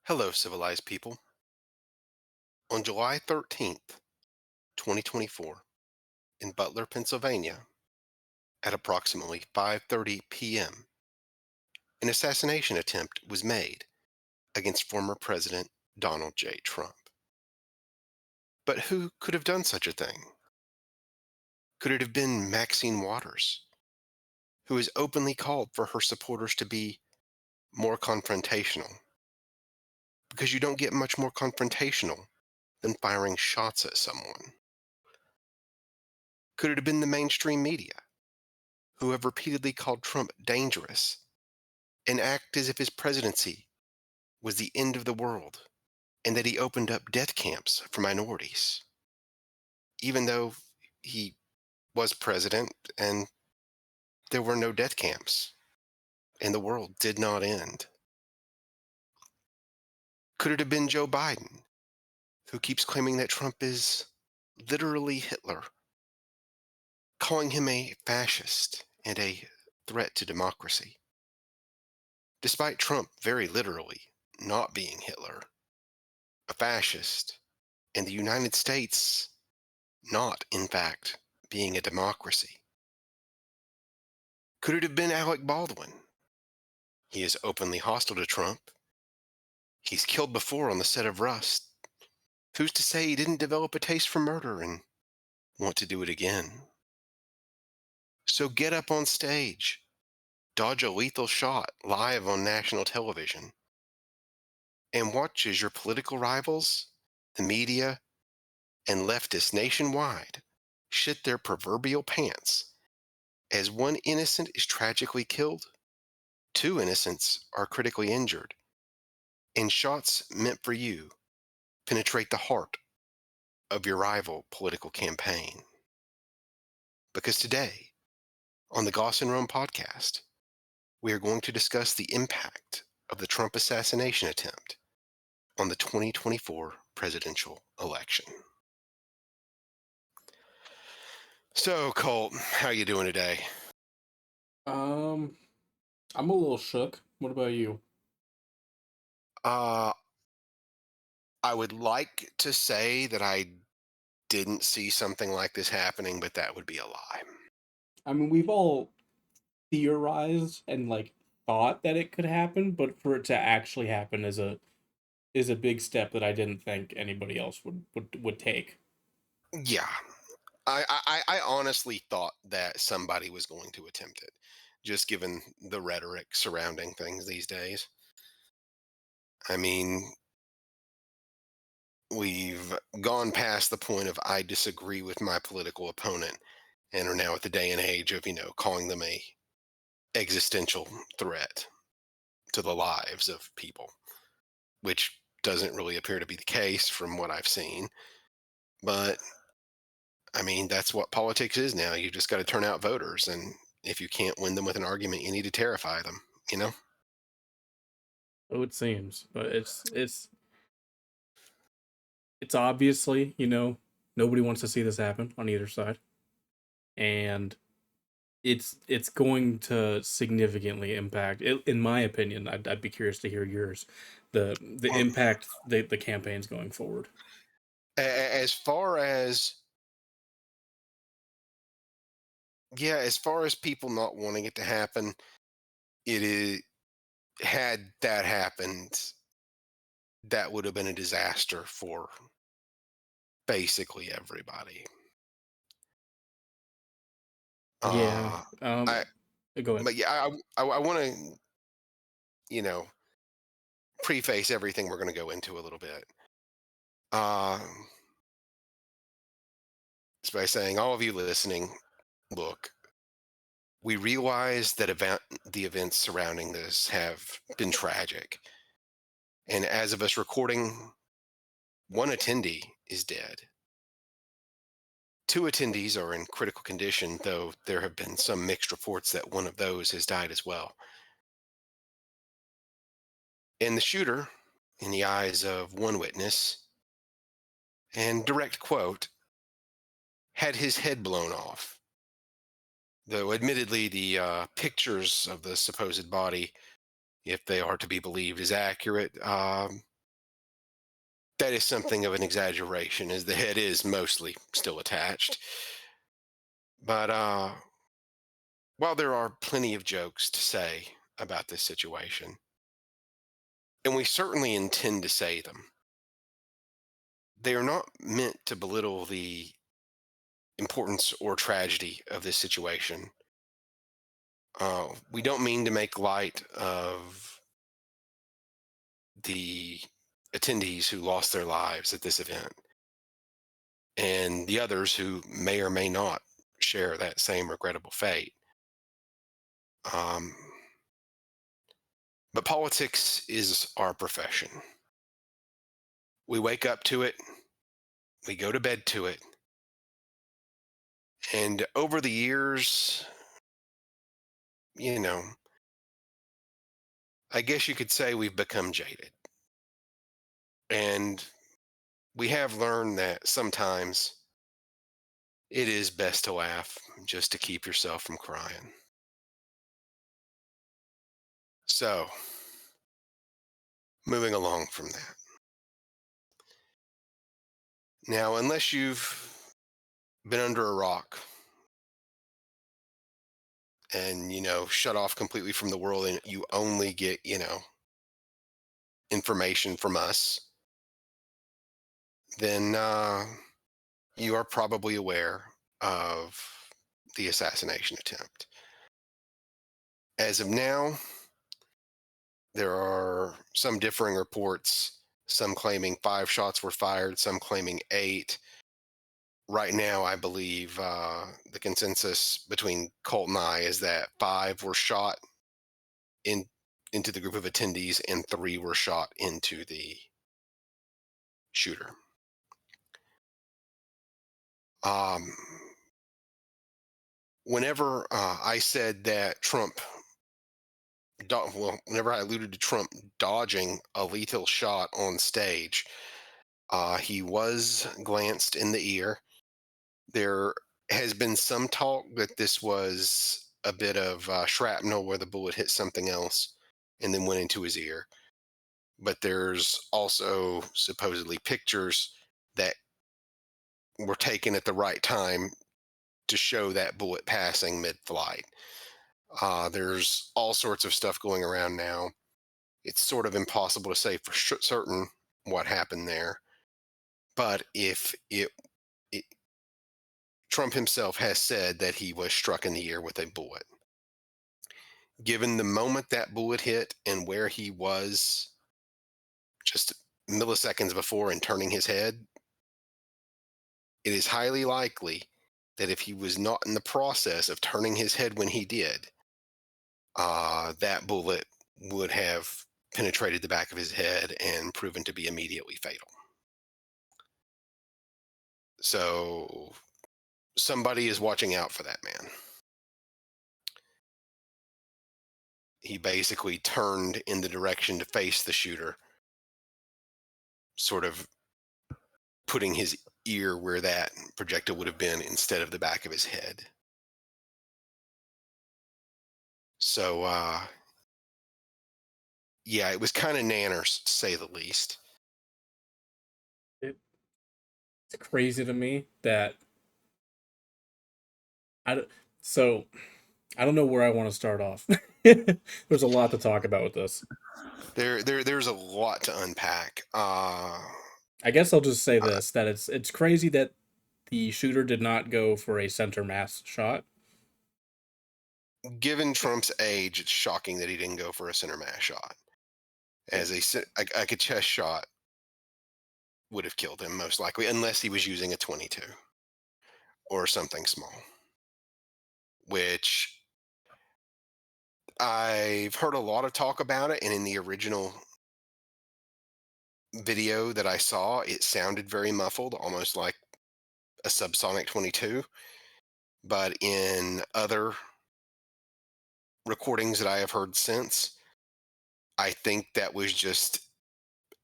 Hello, civilized people. On July 13th, 2024, in Butler, Pennsylvania, at approximately 5:30 p.m., an assassination attempt was made against former President Donald J. Trump. But who could have done such a thing? Could it have been Maxine Waters, who has openly called for her supporters to be more confrontational? Because you don't get much more confrontational than firing shots at someone. Could it have been the mainstream media, who have repeatedly called Trump dangerous and act as if his presidency was the end of the world and that he opened up death camps for minorities, even though he was president and there were no death camps and the world did not end? Could it have been Joe Biden, who keeps claiming that Trump is literally Hitler, calling him a fascist and a threat to democracy, despite Trump very literally not being Hitler, a fascist, and the United States not, in fact, being a democracy? Could it have been Alec Baldwin? He is openly hostile to Trump. He's killed before on the set of Rust. Who's to say he didn't develop a taste for murder and want to do it again? So get up on stage, dodge a lethal shot live on national television, and watch as your political rivals, the media, and leftists nationwide shit their proverbial pants as one innocent is tragically killed, two innocents are critically injured, and shots meant for you penetrate the heart of your rival political campaign. Because today, on the Goss and Rome podcast, we are going to discuss the impact of the Trump assassination attempt on the 2024 presidential election. So, Colt, how you doing today? Um, I'm a little shook. What about you? Uh, I would like to say that I didn't see something like this happening, but that would be a lie. I mean, we've all theorized and thought that it could happen, but for it to actually happen is a big step that I didn't think anybody else would take. Yeah, I honestly thought that somebody was going to attempt it, just given the rhetoric surrounding things these days. I mean, we've gone past the point of I disagree with my political opponent and are now at the day and age of, calling them a existential threat to the lives of people, which doesn't really appear to be the case from what I've seen. But I mean, that's what politics is now. You just got to turn out voters. And if you can't win them with an argument, you need to terrify them, you know? So it seems, but it's obviously nobody wants to see this happen on either side, and it's going to significantly impact. In my opinion, I'd be curious to hear yours. The Well, impact the campaign's going forward. as far as, yeah, as far as people not wanting it to happen, it is, had that happened, that would have been a disaster for basically everybody. Yeah. Uh, I, Go ahead. but yeah, I want to, you know, preface everything we're going to go into a little bit. Um, just by saying, all of you listening, look, we realize that the events surrounding this have been tragic. And as of us recording, one attendee is dead. Two attendees are in critical condition, though there have been some mixed reports that one of those has died as well. And the shooter, in the eyes of one witness, and direct quote, had his head blown off. Though admittedly, the pictures of the supposed body, if they are to be believed, is accurate. that is something of an exaggeration, as the head is mostly still attached. But while there are plenty of jokes to say about this situation, and we certainly intend to say them, they are not meant to belittle the importance or tragedy of this situation. We don't mean to make light of the attendees who lost their lives at this event and the others who may or may not share that same regrettable fate. Um, but politics is our profession. We wake up to it, we go to bed to it, and over the years, you know, I guess you could say we've become jaded. And we have learned that sometimes it is best to laugh just to keep yourself from crying. So, moving along from that. Now, unless you've been under a rock and, shut off completely from the world and you only get, information from us, then you are probably aware of the assassination attempt. As of now, there are some differing reports, some claiming 5 shots were fired, some claiming 8. Right now, I believe the consensus between Colt and I is that 5 were shot in into the group of attendees and 3 were shot into the shooter. Um, whenever I said that whenever I alluded to Trump dodging a lethal shot on stage, he was glanced in the ear. There has been some talk that this was a bit of shrapnel where the bullet hit something else and then went into his ear. But there's also supposedly pictures that were taken at the right time to show that bullet passing mid-flight. There's all sorts of stuff going around now. It's sort of impossible to say for certain what happened there. But if it Trump himself has said that he was struck in the ear with a bullet. Given the moment that bullet hit and where he was just milliseconds before and turning his head, it is highly likely that if he was not in the process of turning his head when he did, that bullet would have penetrated the back of his head and proven to be immediately fatal. So somebody is watching out for that man. He basically turned in the direction to face the shooter, sort of putting his ear where that projectile would have been instead of the back of his head. So, yeah, it was kind of nanners, to say the least. It, it's crazy to me that I don't, so I don't know where I want to start off. There's a lot to talk about with this. There's a lot to unpack. I guess I'll just say Uh, this, that it's crazy that the shooter did not go for a center mass shot. Given Trump's age, it's shocking that he didn't go for a center mass shot. It, As a chest shot would have killed him most likely, unless he was using a 22 or something small, which I've heard a lot of talk about it. And in the original video that I saw, it sounded very muffled, almost like a subsonic 22. But in other recordings that I have heard since, I think that was just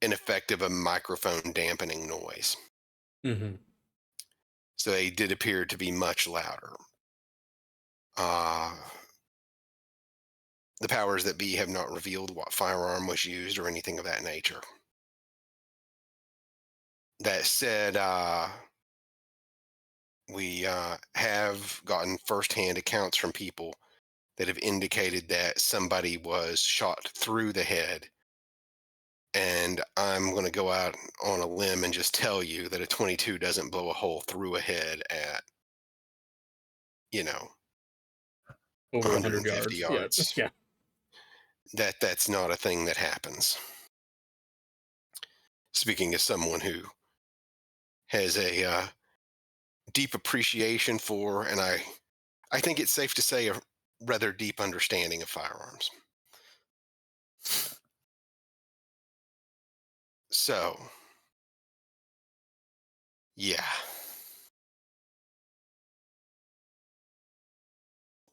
an effect of a microphone dampening noise. mm-hmm. So they did appear to be much louder. Uh, the powers that be have not revealed what firearm was used or anything of that nature. that said, we have gotten firsthand accounts from people that have indicated that somebody was shot through the head. And I'm going to go out on a limb and just tell you that a 22 doesn't blow a hole through a head at, you know, Over 100 150 yards. Yeah. yards. Yeah. That's not a thing that happens. Speaking as someone who has a deep appreciation for, and I think it's safe to say a rather deep understanding of firearms. So, yeah.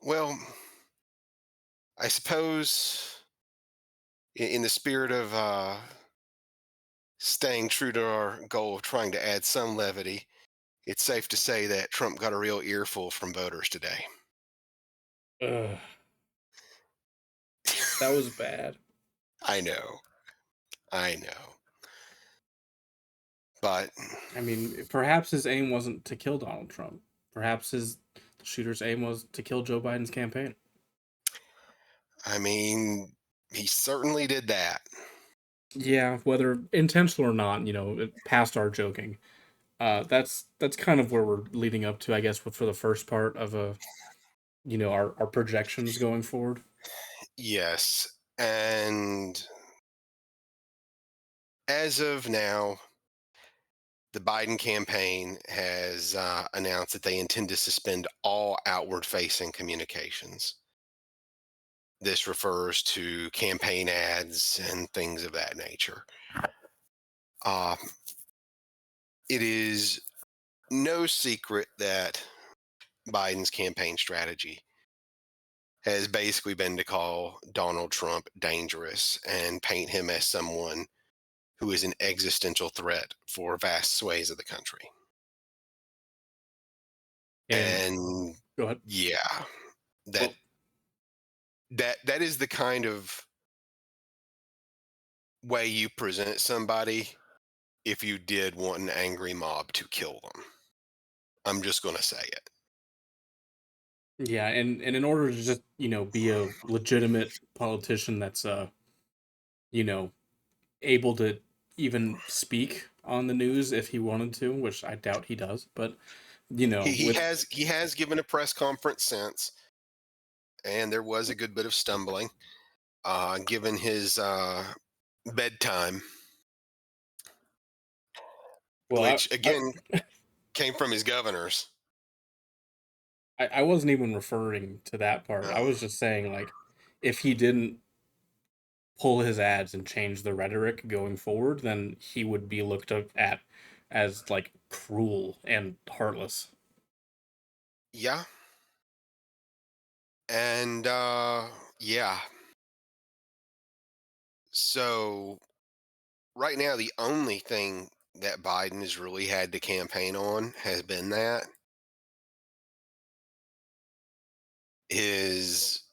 Well, I suppose in the spirit of staying true to our goal of trying to add some levity, it's safe to say that Trump got a real earful from voters today. Ugh, that was bad. I know, I know. But I mean, perhaps his aim wasn't to kill Donald Trump. Perhaps the shooter's aim was to kill Joe Biden's campaign. I mean, he certainly did that. Yeah, whether intentional or not, past our joking. That's kind of where we're leading up to, I guess, for the first part of our projections going forward. Yes. And as of now, the Biden campaign has announced that they intend to suspend all outward facing communications. This refers to campaign ads and things of that nature. Uh, it is no secret that Biden's campaign strategy has basically been to call Donald Trump dangerous and paint him as someone who is an existential threat for vast swathes of the country. And And go ahead. yeah, that Well, that is the kind of way you present somebody if you did want an angry mob to kill them. I'm just going to say it. yeah, and in order to just be a legitimate politician that's you know able to even speak on the news if he wanted to, which I doubt he does, but He with has given a press conference since, and there was a good bit of stumbling, given his bedtime, well, which I, again came from his governors. I wasn't even referring to that part. I Uh, was just saying, like, if he didn't pull his ads and change the rhetoric going forward, then he would be looked at as like cruel and heartless. yeah, and yeah. So right now, the only thing that Biden has really had to campaign on has been that his.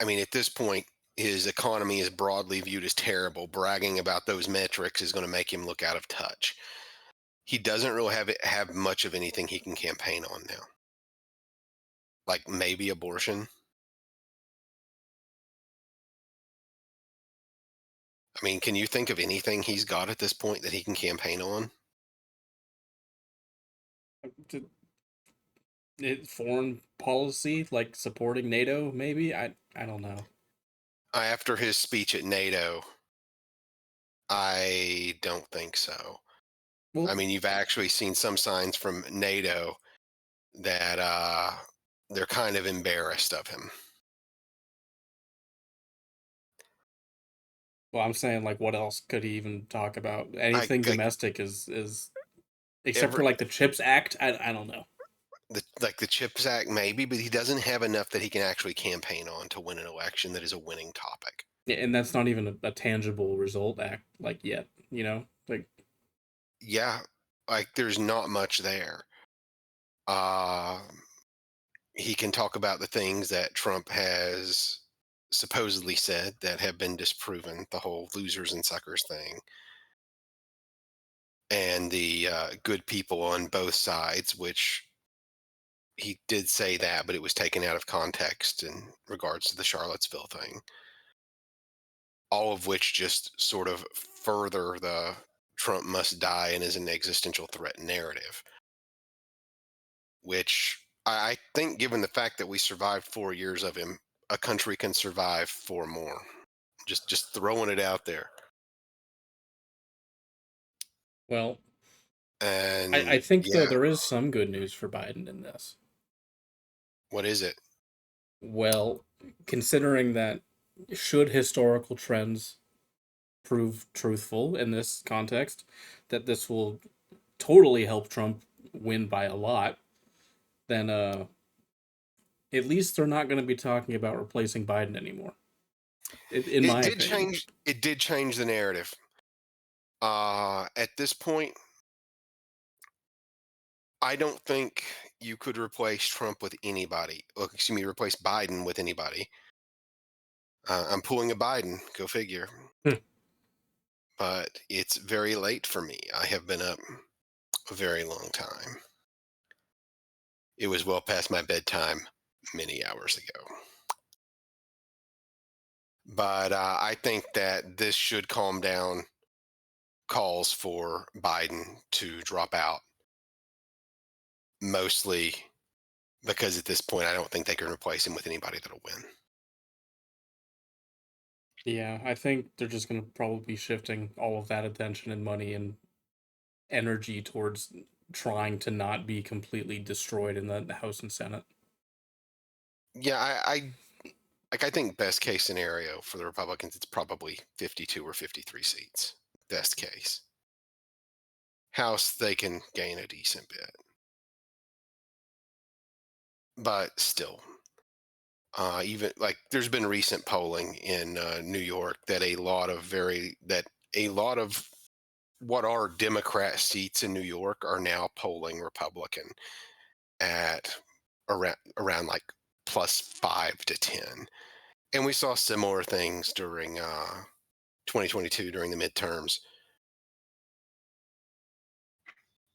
I mean, at this point, his economy is broadly viewed as terrible. Bragging about those metrics is going to make him look out of touch. He doesn't really have much of anything he can campaign on now. Like maybe abortion. I mean, can you think of anything he's got at this point that he can campaign on? Foreign policy, like supporting NATO, maybe. I don't know. After his speech at NATO, I don't think so. I Well, mean, you've actually seen some signs from NATO that they're kind of embarrassed of him. I'm saying, like, what else could he even talk about? I Anything like domestic is except every for like the Chips Act. I don't know. the Chips Act maybe, but he doesn't have enough that he can actually campaign on to win an election that is a winning topic. Yeah, and that's not even a tangible result act like yet. Like Yeah, like there's not much there. Uh, he can talk about the things that Trump has supposedly said that have been disproven, the whole losers and suckers thing. and the good people on both sides, which he did say that, but it was taken out of context in regards to the Charlottesville thing, all of which just sort of further the Trump must die and is an existential threat narrative, which I think, given the fact that we survived 4 years of him, a country can survive four more. Just throwing it out there. Well, I And think though yeah, there is some good news for Biden in this. what is it? Well, considering that should historical trends prove truthful in this context, that this will totally help Trump win by a lot, then at least they're not going to be talking about replacing Biden anymore. In It my did opinion. change. It did change the narrative. At this point, I don't think you could replace Trump with anybody. Or, excuse me, replace Biden with anybody. I'm pulling a Biden. Go figure. Hmm. But it's very late for me. I have been up a very long time. It was well past my bedtime many hours ago. But I think that this should calm down calls for Biden to drop out, mostly because at this point, I don't think they can replace him with anybody that'll win. Yeah, I think they're just going to probably be shifting all of that attention and money and energy towards trying to not be completely destroyed in the House and Senate. Yeah, I think best case scenario for the Republicans, it's probably 52 or 53 seats. Best case. House, they can gain a decent bit, but still, even like there's been recent polling in New York that a lot of what are Democrat seats in New York are now polling Republican at around like +5 to 10. And we saw similar things during 2022 during the midterms.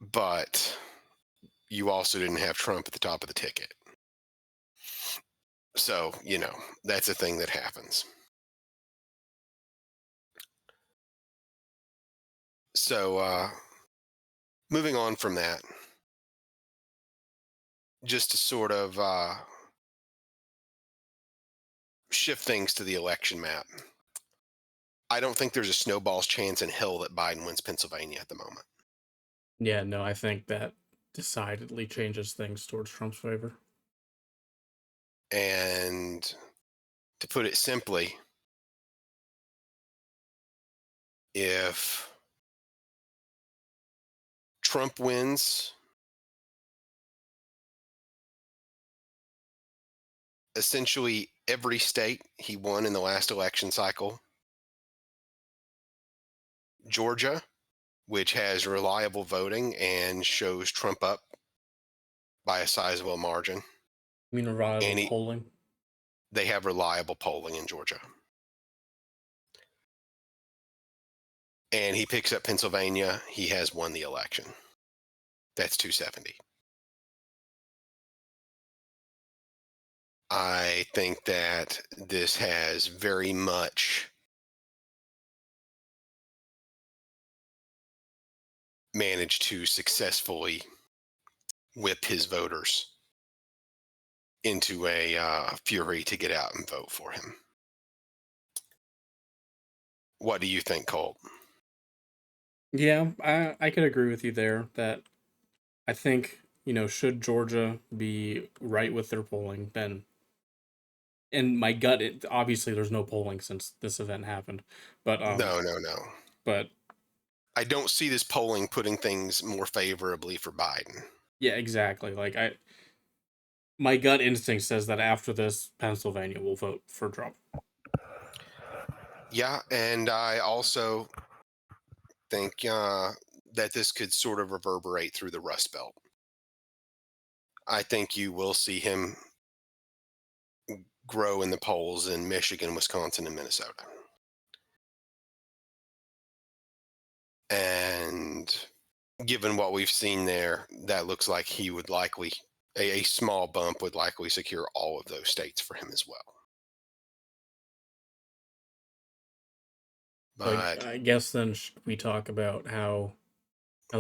But you also didn't have Trump at the top of the ticket. So, that's a thing that happens. So, moving on from that, just to sort of shift things to the election map, I don't think there's a snowball's chance in hell that Biden wins Pennsylvania at the moment. Yeah, no, I think that decidedly changes things towards Trump's favor. And to put it simply, if Trump wins essentially every state he won in the last election cycle, Georgia, which has reliable voting and shows Trump up by a sizable margin, I mean, reliable and polling. they have reliable polling in Georgia. And he picks up Pennsylvania, he has won the election. That's 270. I think that this has very much managed to successfully whip his voters into a fury to get out and vote for him. What do you think, Colt? Yeah, I could agree with you there that I think, should Georgia be right with their polling, then and my gut obviously there's no polling since this event happened, but No, no, no. but I don't see this polling putting things more favorably for Biden. yeah, exactly. Like my gut instinct says that after this Pennsylvania will vote for Trump. Yeah, and I also think that this could sort of reverberate through the Rust Belt. I think you will see him grow in the polls in Michigan, Wisconsin, and Minnesota. And given what we've seen there, that looks like he would likely, a small bump would likely secure all of those states for him as well. So But I guess then we talk about how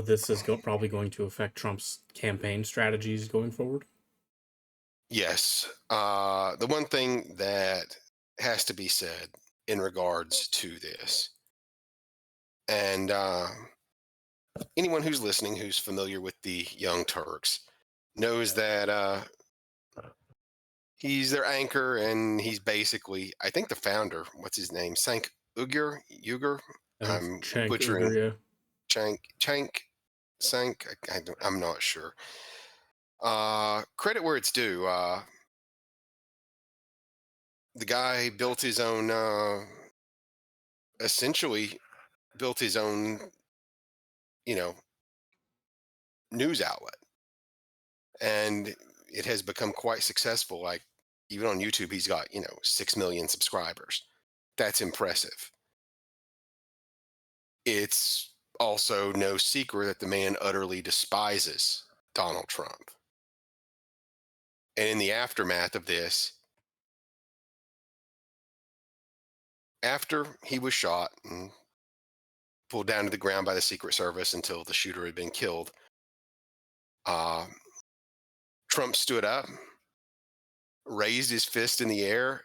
this is probably going to affect Trump's campaign strategies going forward. yes, the one thing that has to be said in regards to this, and anyone who's listening who's familiar with the Young Turks knows that he's their anchor, and he's basically, I think, the founder. What's his name? Sank Uygur. Uygur. I think it's I'm Cenk butchering Uygur, yeah. Chank Sank. I'm not sure. Credit where it's due. The guy built his own. Essentially, built his own. You know, news outlet, and it has become quite successful. Like, even on YouTube, he's got 6 million subscribers. That's impressive. It's also no secret that the man utterly despises Donald Trump. And in the aftermath of this, after he was shot and pulled down to the ground by the Secret Service until the shooter had been killed, uh, Trump stood up, raised his fist in the air,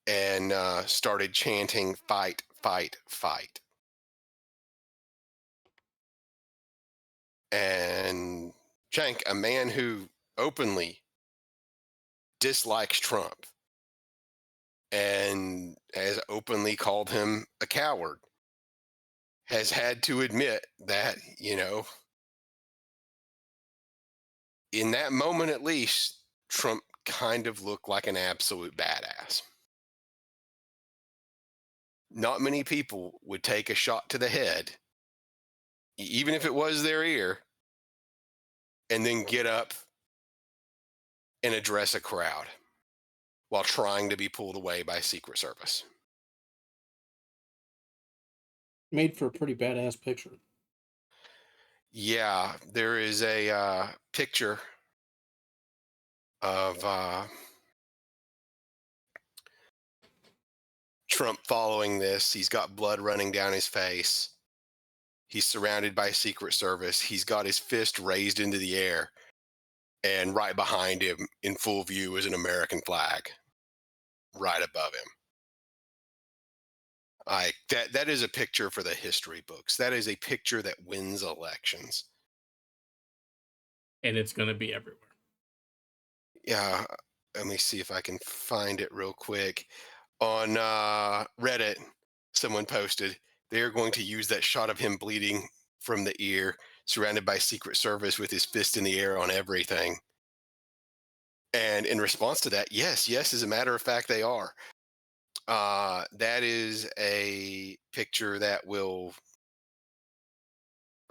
and started chanting, "Fight, fight, fight." And Cenk, a man who openly dislikes Trump and has openly called him a coward, has had to admit that, in that moment at least, Trump kind of looked like an absolute badass. Not many people would take a shot to the head, even if it was their ear, and then get up and address a crowd while trying to be pulled away by Secret Service. Made for a pretty badass picture. Yeah, there is a picture of Trump following this. He's got blood running down his face. He's surrounded by Secret Service. He's got his fist raised into the air. And right behind him, in full view, is an American flag right above him. That is a picture for the history books. That is a picture that wins elections. And it's going to be everywhere. Yeah, let me see if I can find it real quick. On Reddit, someone posted they're going to use that shot of him bleeding from the ear, surrounded by Secret Service with his fist in the air on everything. And in response to that, yes, as a matter of fact, they are. That is a picture that will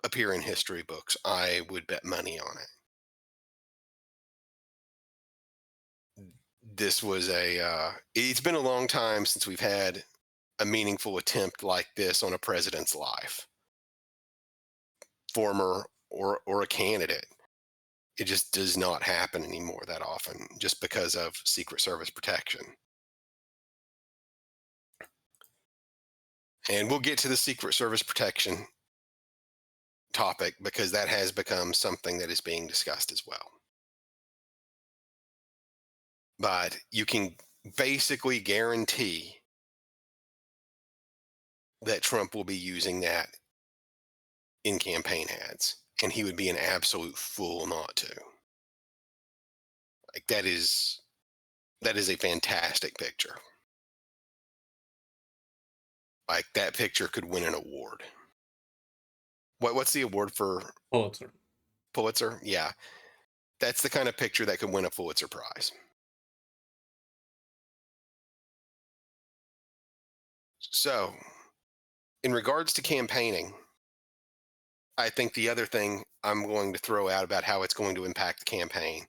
appear in history books. I would bet money on it. This was it's been a long time since we've had a meaningful attempt like this on a president's life, former or a candidate. It just does not happen anymore that often, just because of Secret Service protection. And we'll get to the Secret Service protection topic because that has become something that is being discussed as well. But you can basically guarantee that Trump will be using that in campaign ads, and he would be an absolute fool not to. Like, that is a fantastic picture. Like, that picture could win an award. What's the award for Pulitzer. Pulitzer? Yeah, that's the kind of picture that could win a Pulitzer Prize. So, in regards to campaigning, I think the other thing I'm going to throw out about how it's going to impact the campaign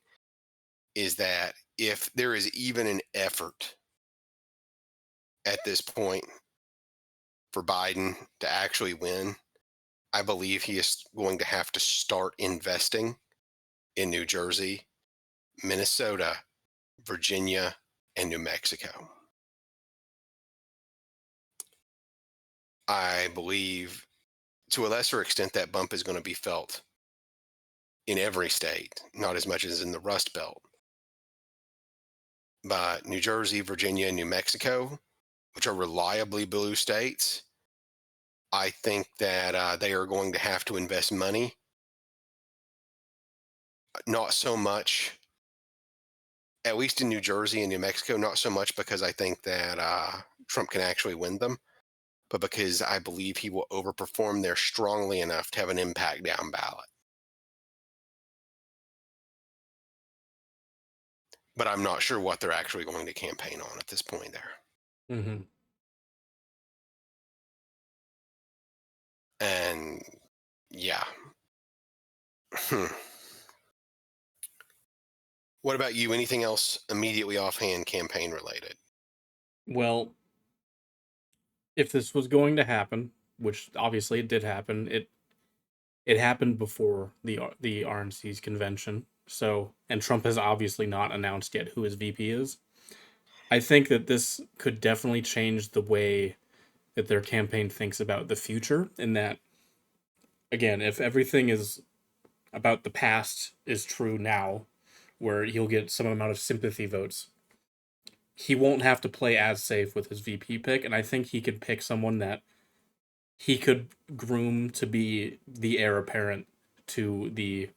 is that if there is even an effort at this point for Biden to actually win, I believe he is going to have to start investing in New Jersey, Minnesota, Virginia, and New Mexico. I believe to a lesser extent that bump is going to be felt in every state, not as much as in the Rust Belt. But New Jersey, Virginia, and New Mexico, which are reliably blue states, I think that they are going to have to invest money. Not so much, at least in New Jersey and New Mexico, not so much because I think that Trump can actually win them, but because I believe he will overperform there strongly enough to have an impact down ballot. But I'm not sure what they're actually going to campaign on at this point there. Hmm. And yeah. Hmm. What about you? Anything else immediately offhand campaign related? Well, if this was going to happen, which obviously it did happen, it happened before the RNC's convention. So, and Trump has obviously not announced yet who his VP is. I think that this could definitely change the way that their campaign thinks about the future. In that, again, if everything is about the past is true now, where he'll get some amount of sympathy votes, he won't have to play as safe with his VP pick. And I think he could pick someone that he could groom to be the heir apparent to the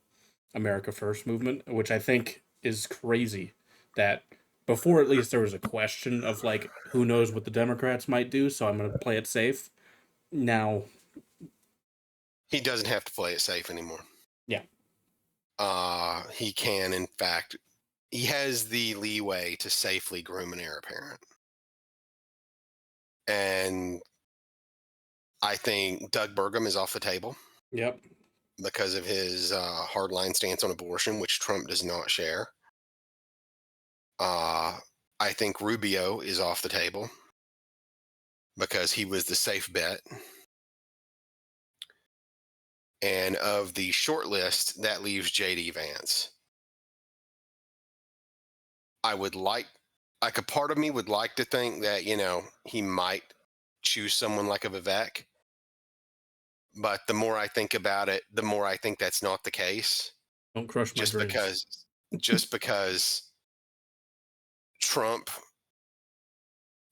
America First movement, which I think is crazy. That before at least there was a question of like who knows what the Democrats might do, so I'm going to play it safe. Now, He doesn't have to play it safe anymore. yeah, He can, in fact, he has the leeway to safely groom an heir apparent. And I think Doug Burgum is off the table yep, because of his hardline stance on abortion, which Trump does not share. Uh, I think Rubio is off the table because he was the safe bet. And of the short list, that leaves JD Vance. I would like a part of me would like to think that, he might choose someone like a Vivek. But the more I think about it, the more I think that's not the case. don't crush my Just dreams. because, just because Trump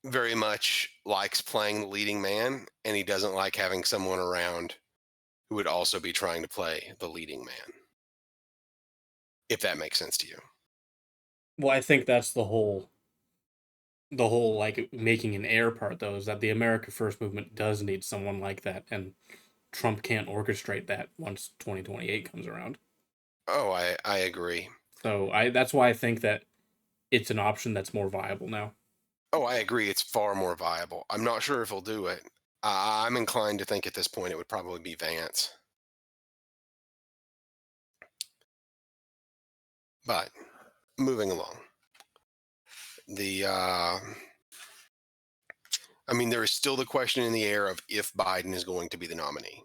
very much likes playing the leading man, and he doesn't like having someone around who would also be trying to play the leading man. If that makes sense to you. Well, I think that's the whole like making an heir part though is that the America First movement does need someone like that, and Trump can't orchestrate that once 2028 comes around. Oh, I agree. So I that's why I think that it's an option that's more viable now. Oh, I agree. It's far more viable. I'm not sure if he'll do it. I'm inclined to think at this point it would probably be Vance. But moving along, the I mean, there is still the question in the air of if Biden is going to be the nominee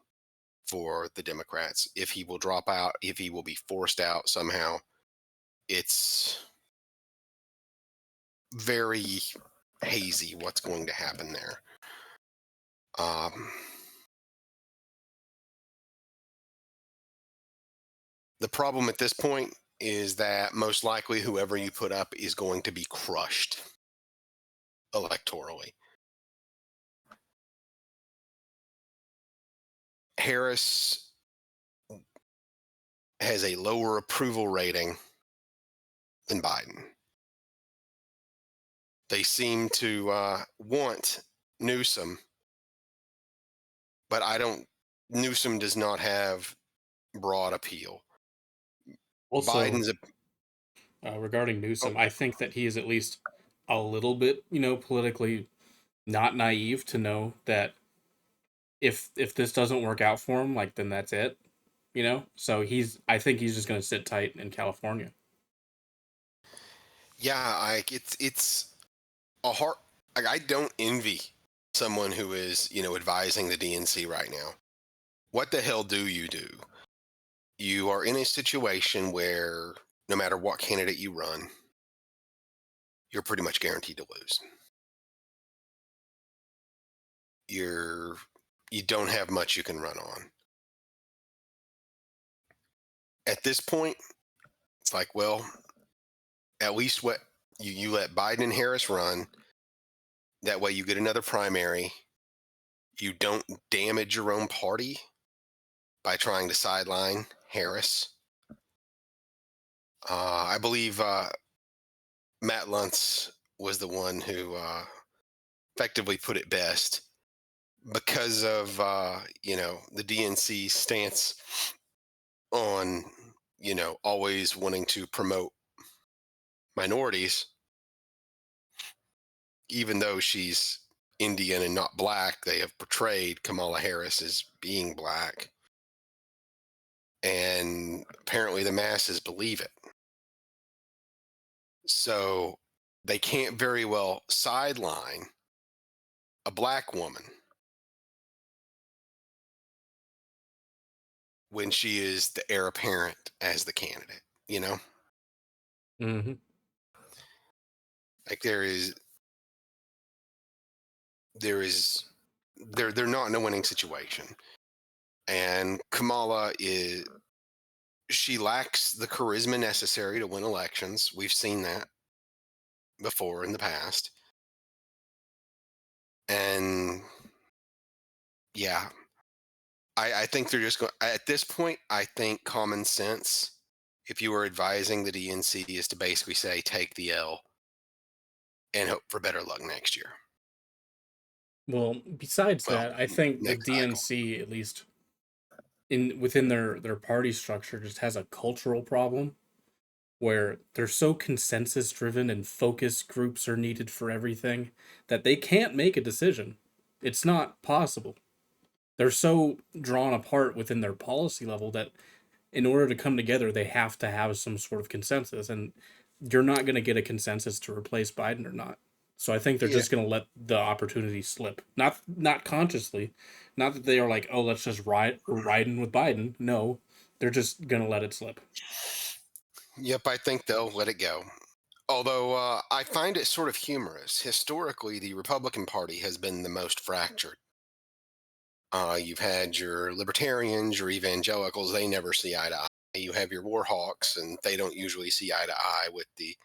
for the Democrats, if he will drop out, if he will be forced out somehow. It's very hazy what's going to happen there. Um, the problem at this point is that most likely whoever you put up is going to be crushed electorally. Harris has a lower approval rating than Biden. They seem to want Newsom, but I don't. Newsom does not have broad appeal. Also, Biden's a regarding oh, Newsom, I think that he is at least a little bit, politically not naive to know that if this doesn't work out for him, like then that's it. So I think he's just going to sit tight in California. yeah, it's a hard. Like, I don't envy someone who is advising the DNC right now. what the hell do you do? You are in a situation where no matter what candidate you run, you're pretty much guaranteed to lose. You're you don't have much you can run on. At this point, it's like, well, at least what you let Biden and Harris run. That way you get another primary. You don't damage your own party by trying to sideline Harris. I believe Matt Luntz was the one who effectively put it best because of the DNC stance on always wanting to promote minorities, even though she's Indian and not black. They have portrayed Kamala Harris as being black, and apparently the masses believe it. So they can't very well sideline a black woman when she is the heir apparent as the candidate, you know? Hmm. Like there is they're not in a winning situation. And Kamala is she lacks the charisma necessary to win elections. We've seen that before in the past. And yeah, I think they're just going at this point, I think common sense, if you were advising the DNC, is to basically say take the L and hope for better luck next year. Well, besides Well, that, I think the next cycle. DNC, at least in within their party structure, just has a cultural problem where they're so consensus driven and focus groups are needed for everything that they can't make a decision. It's not possible. They're so drawn apart within their policy level that in order to come together, they have to have some sort of consensus, and you're not going to get a consensus to replace Biden or not. So I think they're Yeah. just going to let the opportunity slip, not consciously, not that they are like, oh, let's just riding with Biden. No, they're just going to let it slip. Yep, I think they'll let it go. Although I find it sort of humorous. Historically, the Republican Party has been the most fractured. You've had your libertarians, your evangelicals, they never see eye to eye. You have your war hawks, and they don't usually see eye to eye with the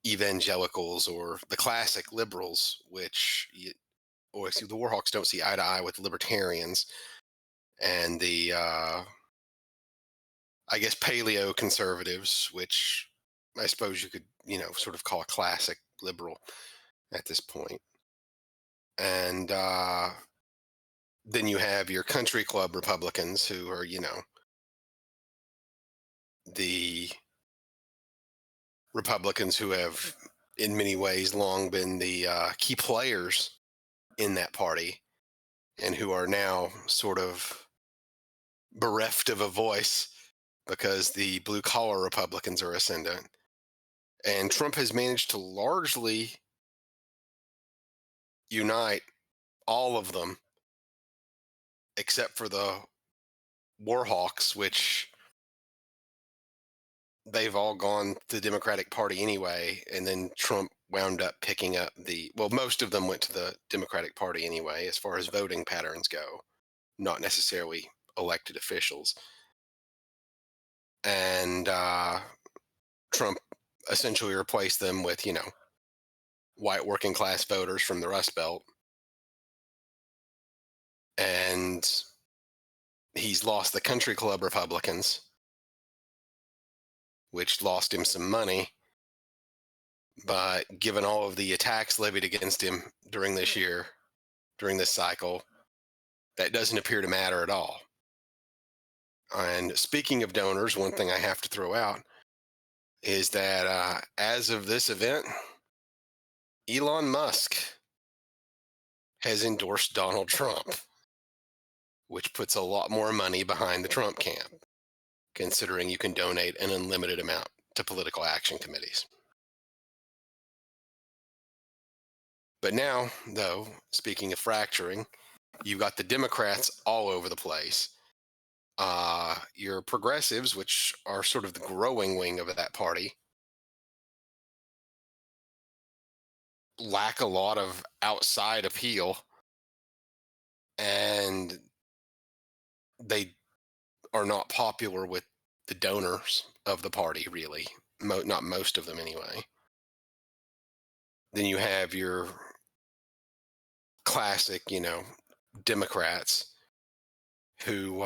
evangelicals or the classic liberals, or excuse, the war hawks don't see eye to eye with libertarians and the, I guess, paleo conservatives, which I suppose you could, sort of call a classic liberal at this point. And then you have your country club Republicans who are, the Republicans who have, in many ways, long been the key players in that party and who are now sort of bereft of a voice because the blue collar Republicans are ascendant. And Trump has managed to largely unite all of them except for the Warhawks, which they've all gone to the Democratic Party anyway. And then Trump wound up picking up most of them went to the Democratic Party anyway, as far as voting patterns go, not necessarily elected officials. And Trump essentially replaced them with, white working class voters from the Rust Belt. And he's lost the country club Republicans, which lost him some money. But given all of the attacks levied against him during this year, during this cycle, that doesn't appear to matter at all. And speaking of donors, one thing I have to throw out is that as of this event, Elon Musk has endorsed Donald Trump, which puts a lot more money behind the Trump camp, considering you can donate an unlimited amount to political action committees. But now, though, speaking of fracturing, You've got the Democrats all over the place. Your progressives, which are sort of the growing wing of that party, lack a lot of outside appeal, and they are not popular with the donors of the party, really. Not most of them, anyway. Then you have your classic, Democrats who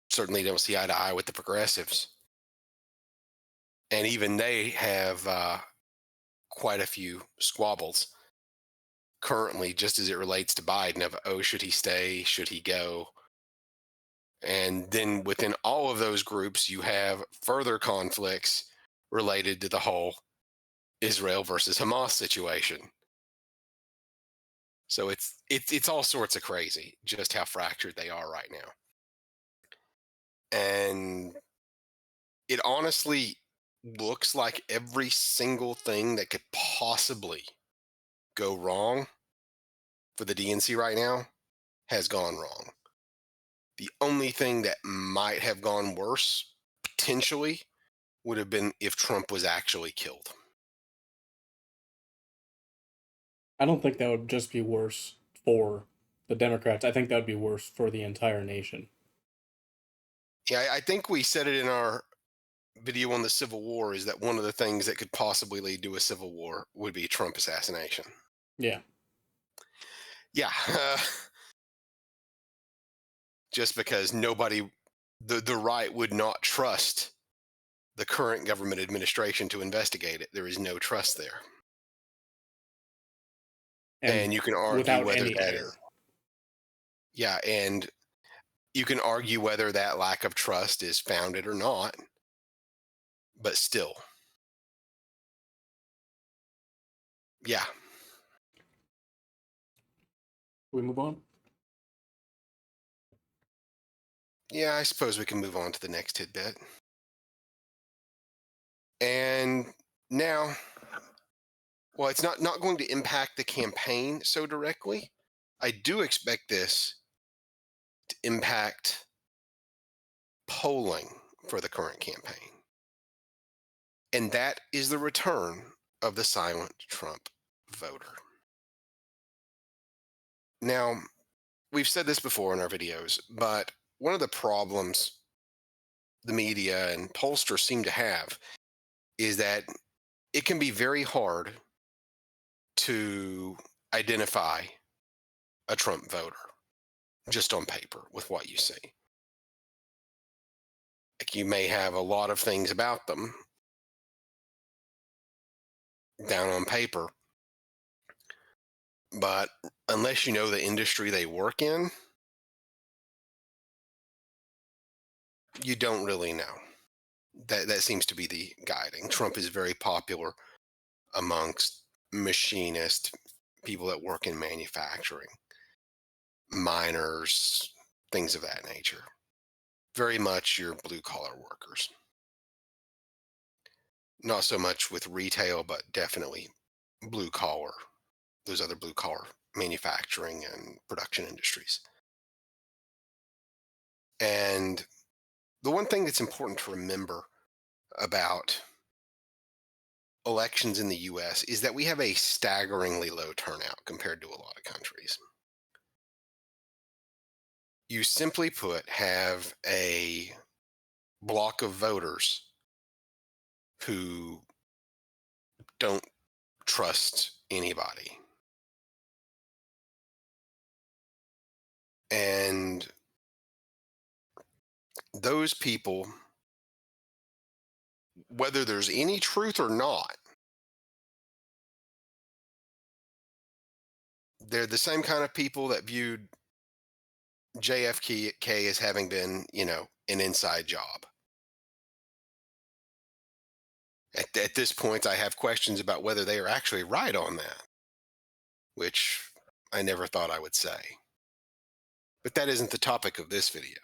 certainly don't see eye to eye with the progressives. And even they have quite a few squabbles currently, just as it relates to Biden of, oh, should he stay? Should he go? And then within all of those groups, you have further conflicts related to the whole Israel versus Hamas situation. So it's all sorts of crazy just how fractured they are right now. And it honestly looks like every single thing that could possibly go wrong for the DNC right now has gone wrong. The only thing that might have gone worse, potentially, would have been if Trump was actually killed. I don't think that would just be worse for the Democrats. I think that would be worse for the entire nation. Yeah, I think we said it in our video on the Civil War, is that one of the things that could possibly lead to a civil war would be Trump assassination. Yeah. Yeah, just because the right would not trust the current government administration to investigate it. There is no trust there. And And you can argue without whether any that air. is, yeah, and you can argue whether that lack of trust is founded or not, but still, yeah. We move on. Yeah, I suppose we can move on to the next tidbit. And now, well, it's not going to impact the campaign so directly. I do expect this to impact polling for the current campaign. And that is the return of the silent Trump voter. Now, we've said this before in our videos, but one of the problems the media and pollsters seem to have is that it can be very hard to identify a Trump voter just on paper with what you see. Like, you may have a lot of things about them down on paper, but unless you know the industry they work in, you don't really know. That seems to be the guiding. Trump is very popular amongst machinists, people that work in manufacturing, miners, things of that nature. Very much your blue collar workers. Not so much with retail, but definitely blue collar, those other blue collar manufacturing and production industries. And the one thing that's important to remember about elections in the US is that we have a staggeringly low turnout compared to a lot of countries. You simply put have a block of voters who don't trust anybody. And those people, whether there's any truth or not, they're the same kind of people that viewed JFK as having been, an inside job. At this point, I have questions about whether they are actually right on that, which I never thought I would say. But that isn't the topic of this video.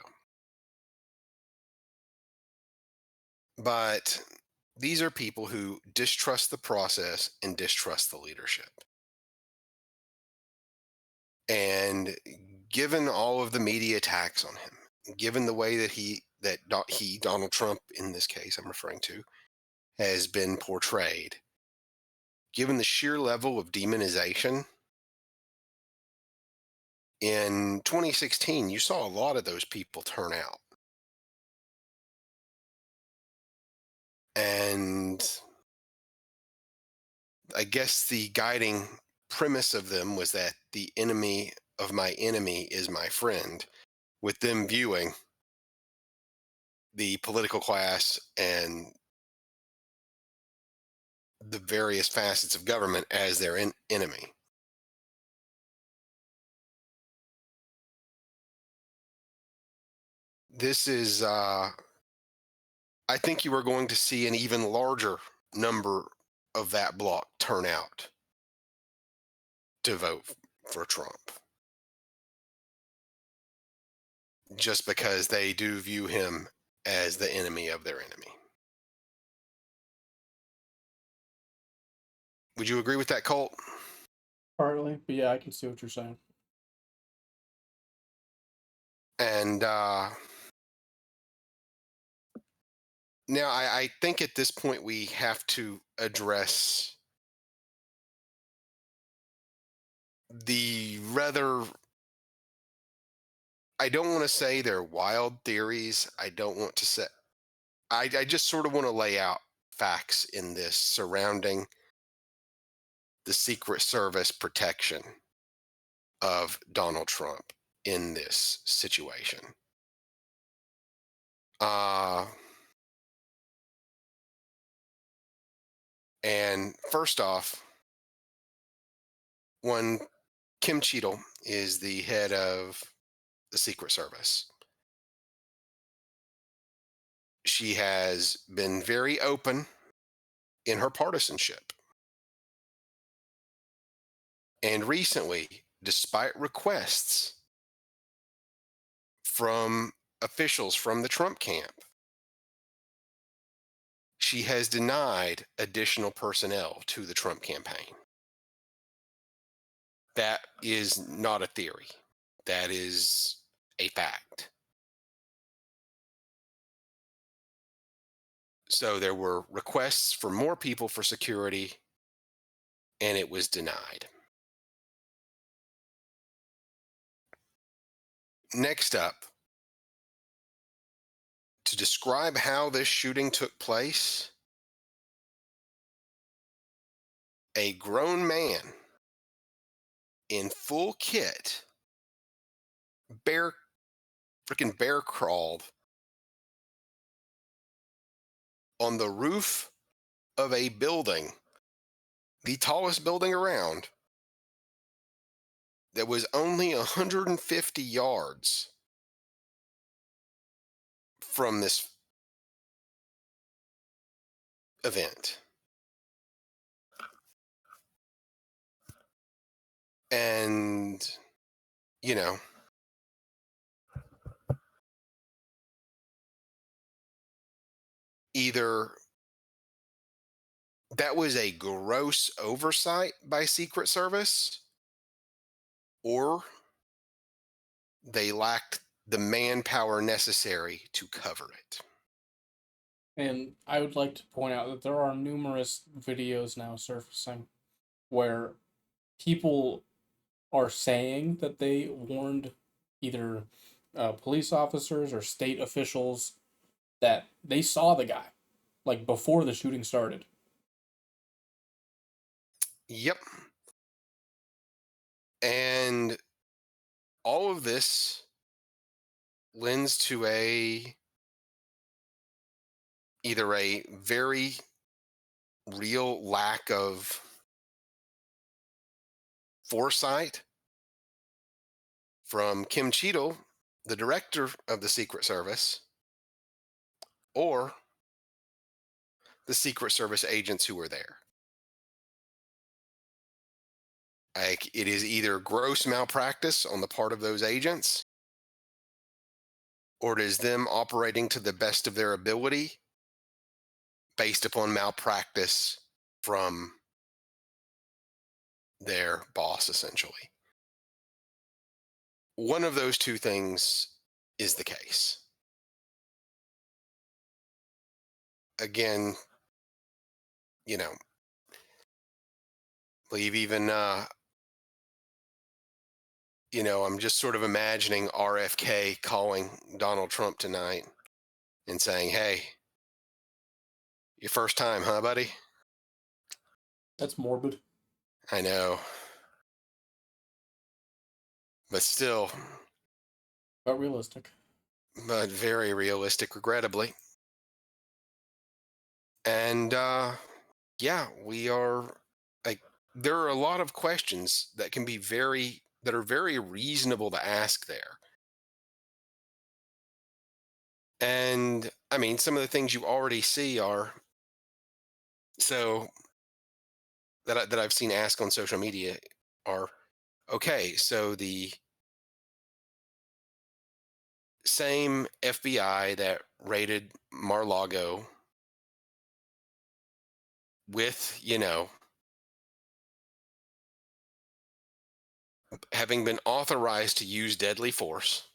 But these are people who distrust the process and distrust the leadership. And given all of the media attacks on him, given the way that Donald Trump in this case I'm referring to, has been portrayed, given the sheer level of demonization in 2016, you saw a lot of those people turn out. And I guess the guiding premise of them was that the enemy of my enemy is my friend, with them viewing the political class and the various facets of government as their enemy. This is, I think you are going to see an even larger number of that block turn out to vote for Trump, just because they do view him as the enemy of their enemy. Would you agree with that, Colt? Partly, but yeah, I can see what you're saying. And now I think at this point we have to address the rather, I don't want to say they're wild theories. I don't want to say, I just sort of want to lay out facts in this surrounding the Secret Service protection of Donald Trump in this situation. Uh, and first off, one, Kim Cheadle is the head of the Secret Service. She has been very open in her partisanship. And recently, despite requests from officials from the Trump camp, she has denied additional personnel to the Trump campaign. That is not a theory. That is a fact. So there were requests for more people for security, and it was denied. Next up, to describe how this shooting took place, a grown man in full kit bear freaking bear crawled on the roof of a building, the tallest building around, that was only 150 yards from this event. And, you know, either that was a gross oversight by Secret Service, or they lacked the manpower necessary to cover it. And I would like to point out that there are numerous videos now surfacing where people are saying that they warned either police officers or state officials that they saw the guy like before the shooting started. Yep. And all of this lends to either a very real lack of foresight from Kim Cheadle, the director of the Secret Service, or the Secret Service agents who were there. Like, it is either gross malpractice on the part of those agents, or it is them operating to the best of their ability based upon malpractice from their boss, essentially. one of those two things is the case. Again, you know, leave even, I'm just sort of imagining RFK calling Donald Trump tonight and saying, "Hey, your first time, huh, buddy?" That's morbid, I know, but still, but realistic. but very realistic, regrettably. And yeah, we are like, there are a lot of questions that are very reasonable to ask there. And I mean, some of the things you already see are so that I've seen asked on social media are okay. So the same FBI that raided Mar-Lago with, having been authorized to use deadly force,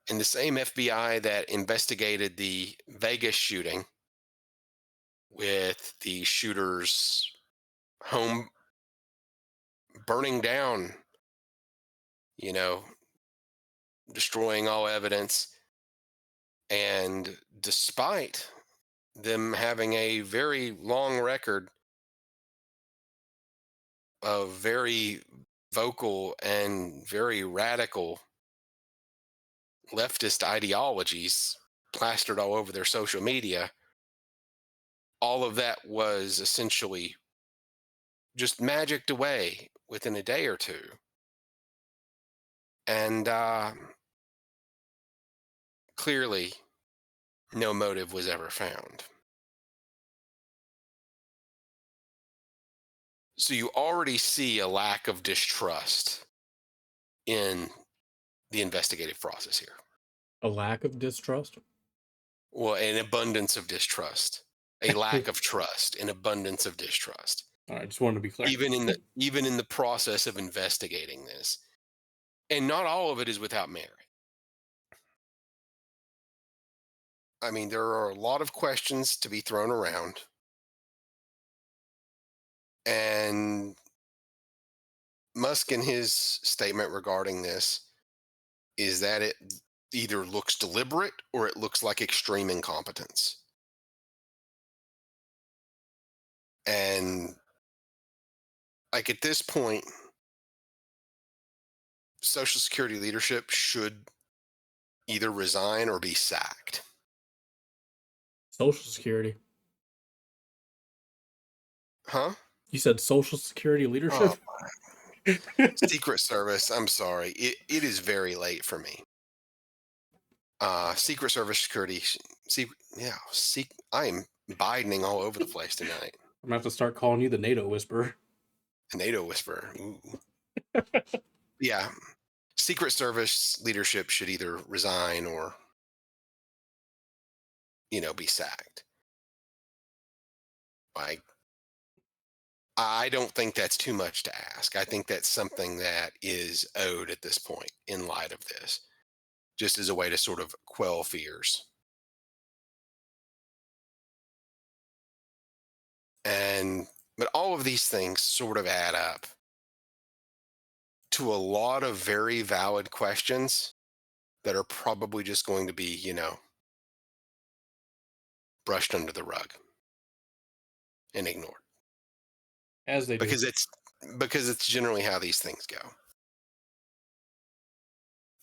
and the same FBI that investigated the Vegas shooting with the shooter's home burning down, you know, destroying all evidence. And despite them having a very long record of very vocal and very radical leftist ideologies plastered all over their social media, all of that was essentially just magicked away within a day or two. And clearly, no motive was ever found. So you already see a lack of distrust in the investigative process here. A lack of distrust. Well, an abundance of distrust, a lack of trust, an abundance of distrust. All right, just wanted to be clear. Even in the process of investigating this, and not all of it is without merit. I mean, there are a lot of questions to be thrown around, and Musk in his statement regarding this is that it either looks deliberate or it looks like extreme incompetence. And like at this point, Social Security leadership should either resign or be sacked. Social Security. Huh? You said Social Security Oh, leadership? Secret Service. I'm sorry. It is very late for me. Secret Service security. Yeah. I am Bidening all over the place tonight. I'm gonna have to start calling you the NATO whisperer. A NATO whisperer. Ooh. Yeah. Secret Service leadership should either resign or, be sacked. Like, I don't think that's too much to ask. I think that's something that is owed at this point in light of this, just as a way to sort of quell fears. But all of these things sort of add up to a lot of very valid questions that are probably just going to be, brushed under the rug and ignored As they do. because it's generally how these things go.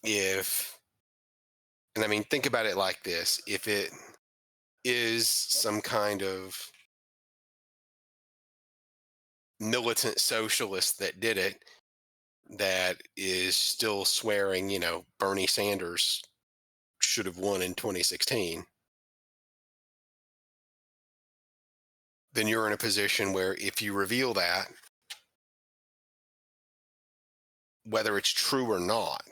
If and I mean, think about it like this: if it is some kind of militant socialist that did it, that is still swearing, Bernie Sanders should have won in 2016, then you're in a position where if you reveal that, whether it's true or not,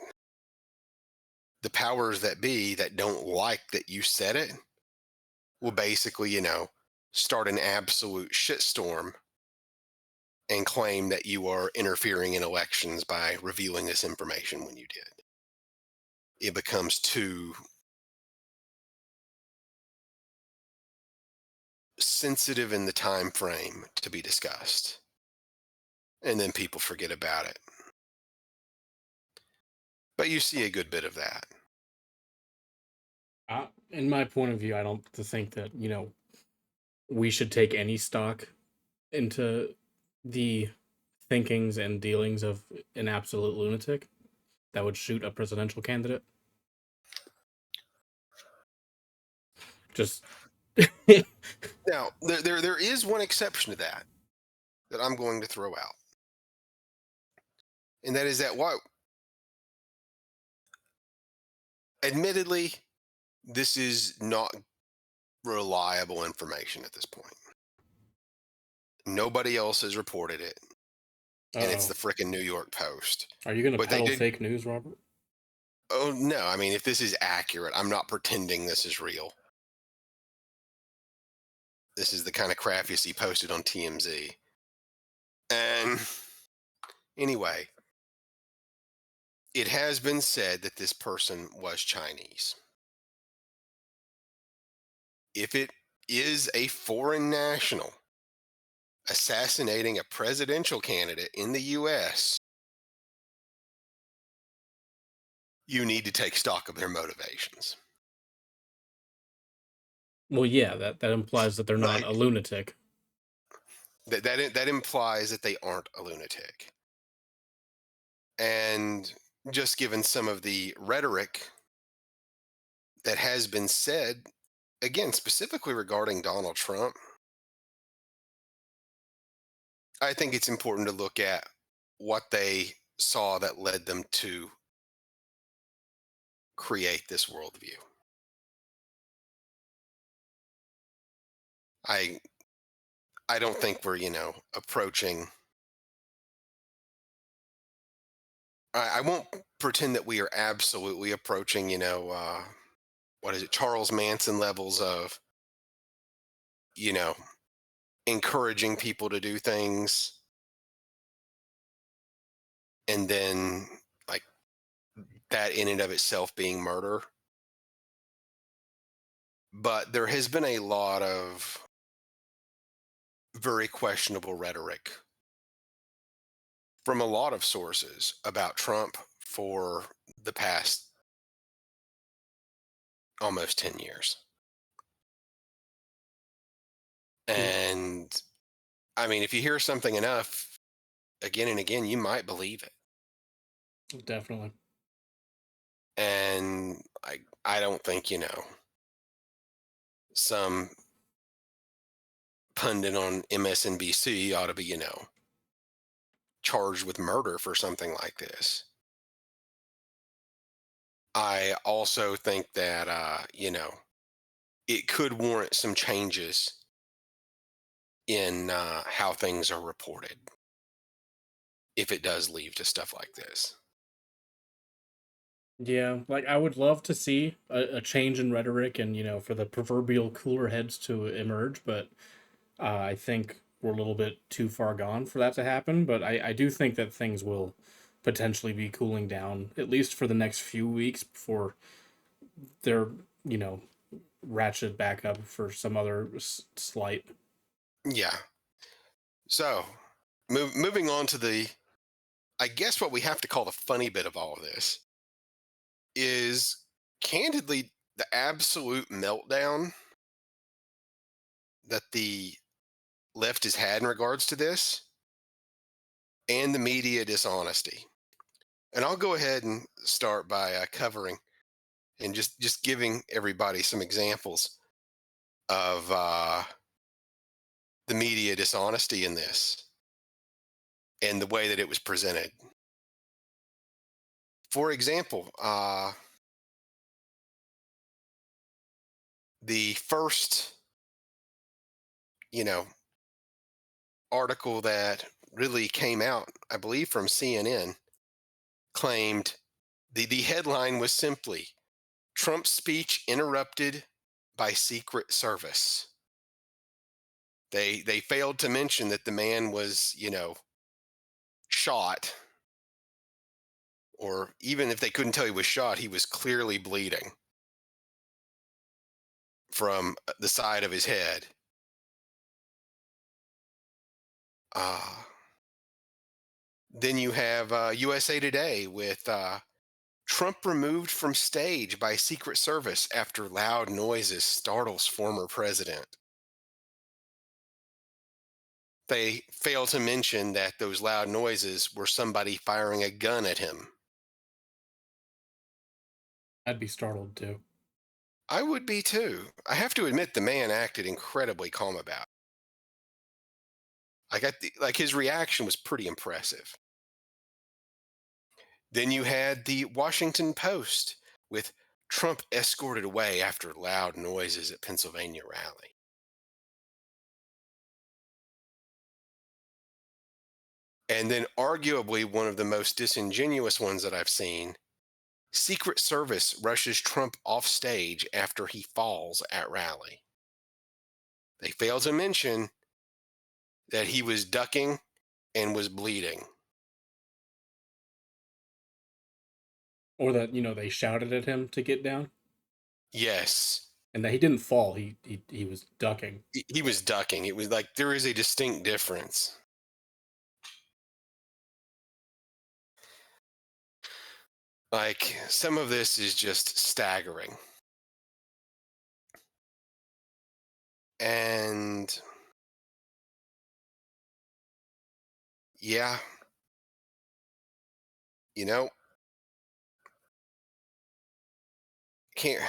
the powers that be that don't like that you said it will basically, start an absolute shitstorm and claim that you are interfering in elections by revealing this information when you did. It becomes too sensitive in the time frame to be discussed. And then people forget about it. But you see a good bit of that. In my point of view, I don't think that we should take any stock into the thinkings and dealings of an absolute lunatic that would shoot a presidential candidate. Just Now, there is one exception to that that I'm going to throw out. And that is that what, admittedly, this is not reliable information at this point. Nobody else has reported it, and it's uh-oh. the frickin' New York Post. Are you gonna But they peddle did. fake news, Robert? Oh, no. I mean, if this is accurate, I'm not pretending this is real. This is the kind of crap you see posted on TMZ. And anyway, it has been said that this person was Chinese. If it is a foreign national assassinating a presidential candidate in the US, you need to take stock of their motivations. Well, yeah, that implies that they're not Like a lunatic. that implies that they aren't a lunatic. And just given some of the rhetoric that has been said, again, specifically regarding Donald Trump, I think it's important to look at what they saw that led them to create this worldview. I I don't think we're, approaching. I won't pretend that we are absolutely approaching, what is it, Charles Manson levels of, you know, encouraging people to do things and then like that in and of itself being murder. But there has been a lot of very questionable rhetoric from a lot of sources about Trump for the past almost 10 years. Yeah, And I mean, if you hear something enough again and again, you might believe it. definitely. And I don't think, some pundit on MSNBC ought to be, charged with murder for something like this. I also think that, it could warrant some changes in how things are reported if it does lead to stuff like this. Yeah, like I would love to see a change in rhetoric and for the proverbial cooler heads to emerge, but I think we're a little bit too far gone for that to happen. But I do think that things will potentially be cooling down at least for the next few weeks before they're you know ratchet back up for some other slight. Yeah. So, moving on to I guess what we have to call the funny bit of all of this is candidly the absolute meltdown that the left has had in regards to this and the media dishonesty. And I'll go ahead and start by covering and just giving everybody some examples of the media dishonesty in this and the way that it was presented. For example, the first, you know, article that really came out, I believe from CNN, claimed the headline was simply Trump's speech interrupted by Secret Service. They failed to mention that the man was, shot, or even if they couldn't tell he was shot, he was clearly bleeding from the side of his head. Uh, then you have USA Today with Trump removed from stage by Secret Service after loud noises startles former president. They fail to mention that those loud noises were somebody firing a gun at him. I'd be startled too. I would be too. I have to admit the man acted incredibly calm about it. Like his reaction was pretty impressive. Then you had the Washington Post with Trump escorted away after loud noises at Pennsylvania rally. And then arguably one of the most disingenuous ones that I've seen, Secret Service rushes Trump off stage after he falls at rally. They fail to mention that he was ducking and was bleeding. Or that, they shouted at him to get down Yes, and that he didn't fall. He was ducking. he was ducking. It was like there is a distinct difference. Like some of this is just staggering. And yeah, you know, can't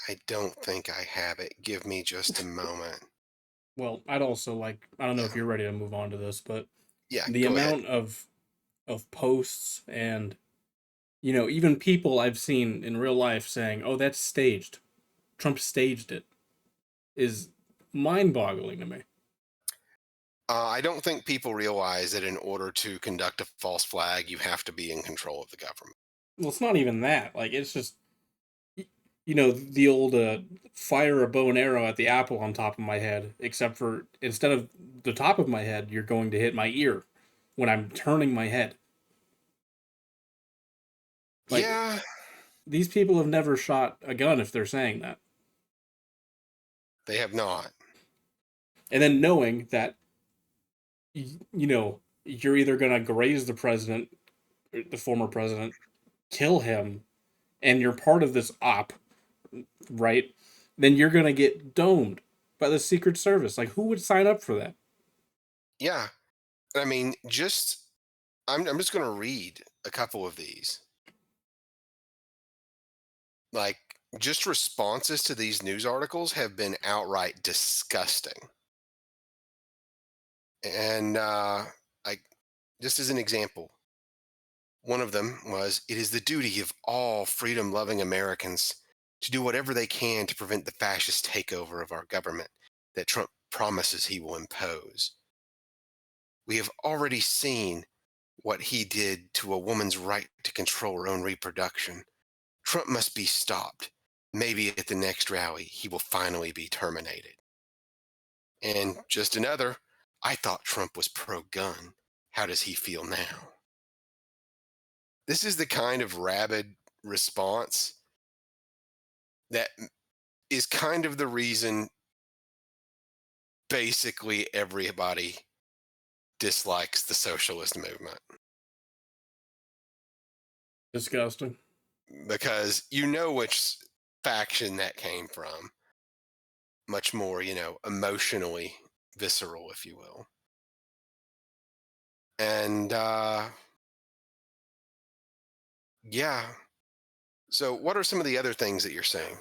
I don't think I have it. Give me just a moment. Well, I don't know if Yeah. you're ready to move on to this, but Yeah, the go ahead. amount of posts and even people I've seen in real life saying, "Oh, that's staged. Trump staged it," is mind-boggling to me. I don't think people realize that in order to conduct a false flag, you have to be in control of the government. Well, it's not even that. Like, it's just the old fire a bow and arrow at the apple on top of my head, except for instead of the top of my head, you're going to hit my ear when I'm turning my head. Like, Yeah, these people have never shot a gun if they're saying that. they have not. And then knowing that, you're either going to graze the president, the former president, kill him, and you're part of this op, right? Then you're going to get domed by the Secret Service. Like, who would sign up for that? Yeah. I mean, I'm just going to read a couple of these. Like, just responses to these news articles have been outright disgusting. And like, just as an example, one of them was, "It is the duty of all freedom loving Americans to do whatever they can to prevent the fascist takeover of our government that Trump promises he will impose. We have already seen what he did to a woman's right to control her own reproduction. Trump must be stopped. Maybe at the next rally, he will finally be terminated." And just another, "I thought Trump was pro gun. How does he feel now?" This is the kind of rabid response that is kind of the reason basically everybody dislikes the socialist movement, Disgusting. because you know which faction that came from. Much more, emotionally visceral, if you will. And yeah. So, what are some of the other things that you're saying?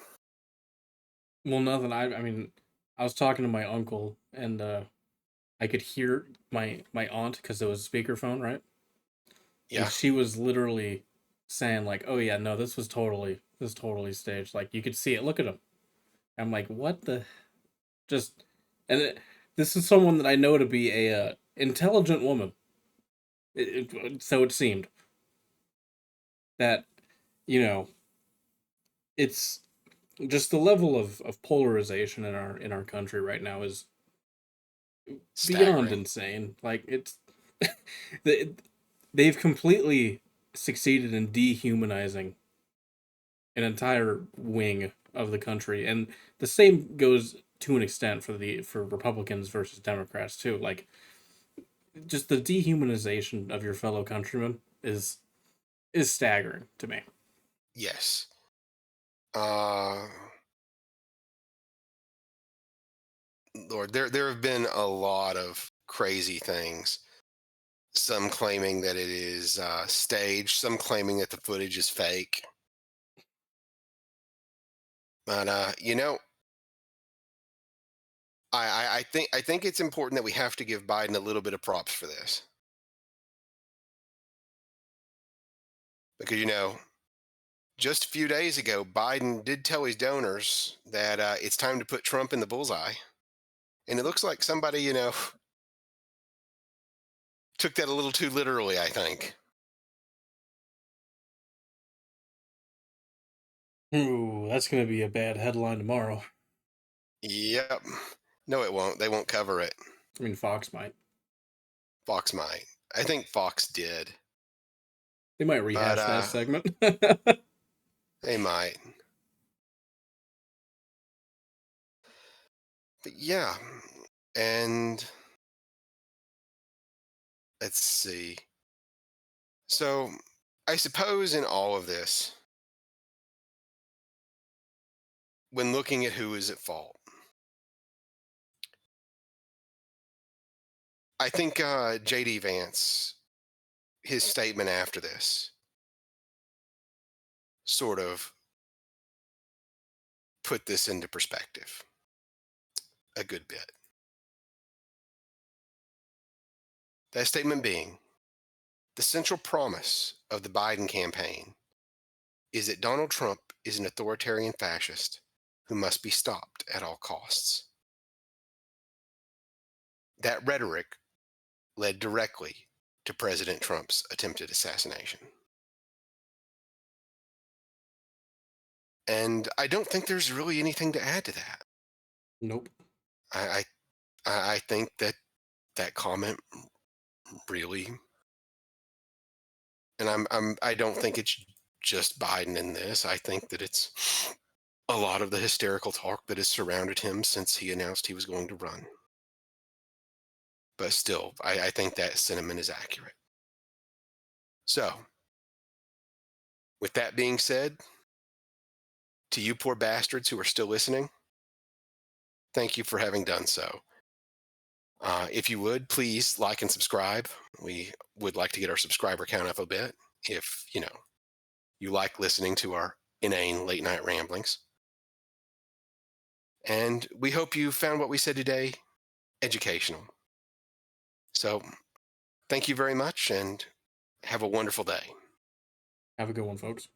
Well, nothing. I mean, I was talking to my uncle, and I could hear my aunt because it was a speakerphone, right? And Yeah. she was literally saying like, "Oh yeah, no, this totally staged." Like you could see it. Look at him. I'm like, what the? Just and this is someone that I know to be a intelligent woman. So it seemed that you know it's Just the level of polarization in our country right now is beyond Staggering. insane. Like it's they, they've completely succeeded in dehumanizing an entire wing of the country, and the same goes to an extent for Republicans versus Democrats too. Like just the dehumanization of your fellow countrymen is staggering to me. Yes. Uh, Lord, there have been a lot of crazy things. Some claiming that it is staged, some claiming that the footage is fake. But I think it's important that we have to give Biden a little bit of props for this because just a few days ago, Biden did tell his donors that it's time to put Trump in the bullseye, and it looks like somebody took that a little too literally. I think. Ooh, that's gonna be a bad headline tomorrow. Yep. No, it won't. They won't cover it. I mean, Fox might. Fox might. I think Fox did, They might but rehash that segment. they might. But yeah, and let's see. So, I suppose in all of this, when looking at who is at fault, I think JD Vance, his statement after this, sort of put this into perspective a good bit. That statement being the central promise of the Biden campaign is that Donald Trump is an authoritarian fascist who must be stopped at all costs. That rhetoric led directly to President Trump's attempted assassination. And I don't think there's really anything to add to that. Nope. I I think that that comment really, and I don't think it's just Biden in this. I think that it's a lot of the hysterical talk that has surrounded him since he announced he was going to run. But still, I think that sentiment is accurate. So, with that being said, to you poor bastards who are still listening, thank you for having done so. If you would, please like and subscribe. We would like to get our subscriber count up a bit. If, you like listening to our inane late night ramblings. And we hope you found what we said today educational. So thank you very much and have a wonderful day. Have a good one, folks.